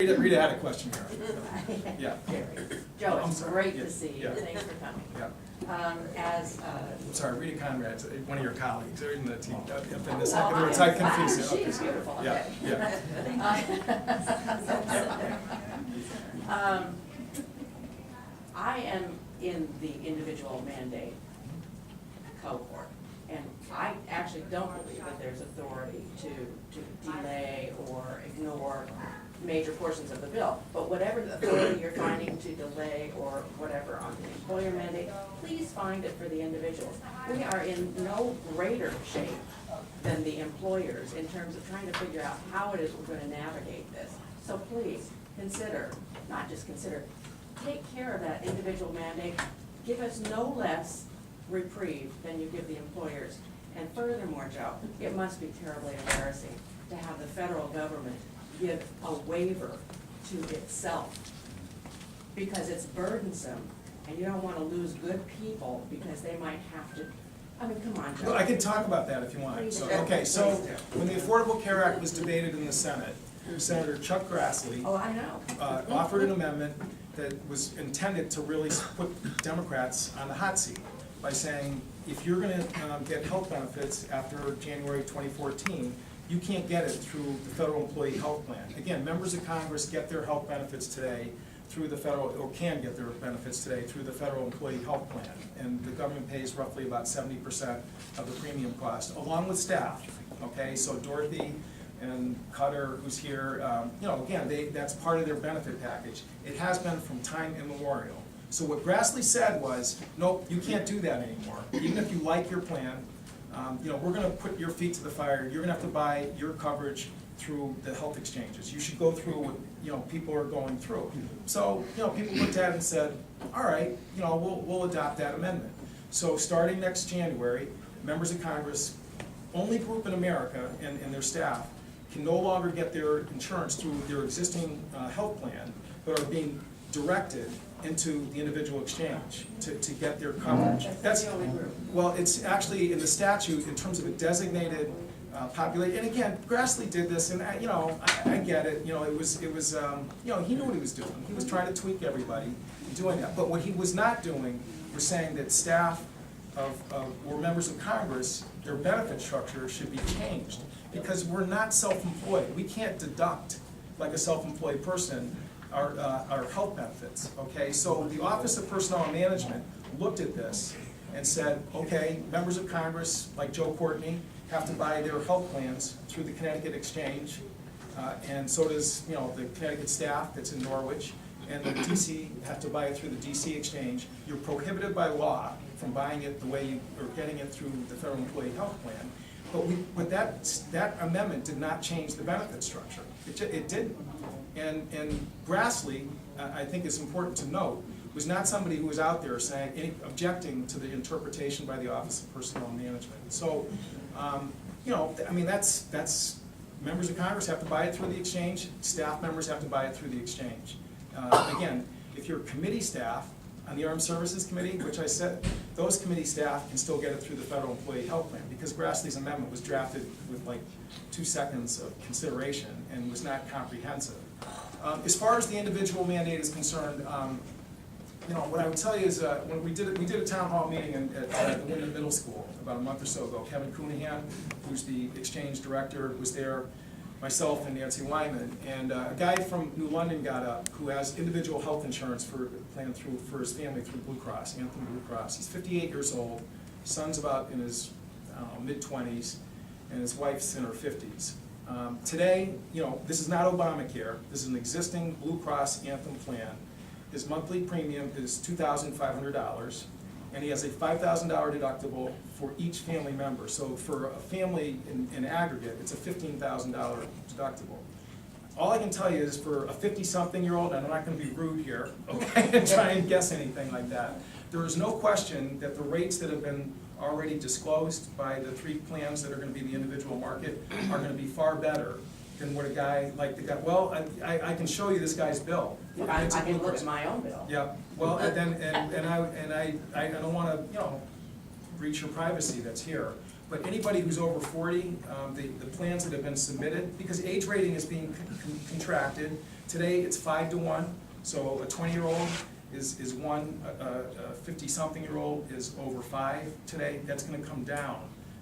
Rita had a question here. Yeah. Joe, I'm it's sorry. great Yeah. to see you. Yeah. Thanks for coming. Yeah. I'm sorry, Rita Conrad's one of your colleagues in the team. Up in this, I confuse you. She's beautiful. Yeah, Okay. yeah. I am in the individual mandate cohort, and I actually don't believe that there's authority to delay or ignore major portions of the bill. But whatever the authority you're finding to delay or whatever on the employer mandate, please find it for the individuals. We are in no greater shape than the employers in terms of trying to figure out how it is we're going to navigate this. So please consider, not just consider, take care of that individual mandate. Give us no less reprieve than you give the employers. And furthermore, Joe, it must be terribly embarrassing to have the federal government give a waiver to itself because it's burdensome and you don't want to lose good people because they might have to, I mean, come on, Joe. Well, I can talk about that if you want. So, okay, so when the Affordable Care Act was debated in the Senate, Senator Chuck Grassley Oh, I know. offered an amendment that was intended to really put Democrats on the hot seat by saying, if you're gonna get health benefits after January 2014, you can't get it through the federal employee health plan. Again, members of Congress get their health benefits today through the federal, or can get their benefits today through the federal employee health plan. And the government pays roughly about 70% of the premium cost, along with staff. Okay, so Dorothy and Cutter, who's here, again, that's part of their benefit package. It has been from time immemorial. So what Grassley said was, nope, you can't do that anymore. Even if you like your plan, we're gonna put your feet to the fire. You're gonna have to buy your coverage through the health exchanges. You should go through what, people are going through. So, people looked at it and said, all right, we'll adopt that amendment. So starting next January, members of Congress, only group in America and their staff, can no longer get their insurance through their existing health plan, but are being directed into the individual exchange to get their coverage. That's the only group. Well, it's actually in the statute in terms of a designated population. And again, Grassley did this, and I get it. He knew what he was doing. He was trying to tweak everybody in doing that. But what he was not doing was saying that staff or members of Congress, their benefit structure should be changed, because we're not self-employed. We can't deduct like a self-employed person our health benefits, okay? So the Office of Personnel and Management looked at this and said, okay, members of Congress, like Joe Courtney, have to buy their health plans through the Connecticut Exchange, and so does, the Connecticut staff that's in Norwich, and the DC have to buy it through the DC Exchange. You're prohibited by law from buying it the way you, or getting it through the Federal Employee Health Plan. But that amendment did not change the benefit structure. It didn't. And Grassley, I think it's important to note, was not somebody who was out there saying, objecting to the interpretation by the Office of Personnel and Management. So, that's members of Congress have to buy it through the exchange, staff members have to buy it through the exchange. Again, if you're committee staff on the Armed Services Committee, which I said, those committee staff can still get it through the Federal Employee Health Plan, because Grassley's amendment was drafted with like 2 seconds of consideration and was not comprehensive. As far as the individual mandate is concerned, what I would tell you is when we did a town hall meeting at the Windham Middle School about a month or so ago. Kevin Coonahan, who's the exchange director, was there, myself and Nancy Wyman, and a guy from New London got up who has individual health insurance planned for his family through Blue Cross, Anthem Blue Cross. He's 58 years old, son's about in his mid-20s, and his wife's in her 50s. Today, this is not Obamacare. This is an existing Blue Cross Anthem plan. His monthly premium is $2,500, and he has a $5,000 deductible for each family member. So for a family in aggregate, it's a $15,000 deductible. All I can tell you is for a 50-something-year-old, and I'm not going to be rude here, okay, and try and guess anything like that, there is no question that the rates that have been already disclosed by the 3 plans that are going to be the individual market are going to be far better than what a guy like the guy. Well, I can show you this guy's bill. I can look at my own bill. Yeah. Well, I don't want to breach your privacy that's here. But anybody who's over 40, the plans that have been submitted, because age rating is being contracted, Today, it's 5-to-1, so a 20-year-old is one, a 50-something-year-old is over 5 today. That's gonna come down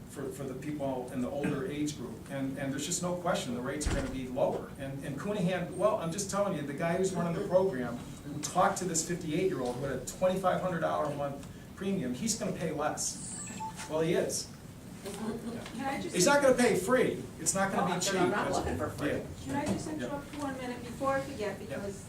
for the people in the older age group. And there's just no question, the rates are gonna be lower. And Coonihan, well, I'm just telling you, the guy who's running the program, who talked to this 58-year-old with a $2,500 a month premium, he's gonna pay less. Well, he is. Can I just? He's not gonna pay free, it's not gonna be cheap. I'm not looking for free. Yeah. Can I just interrupt for 1 minute before I forget, because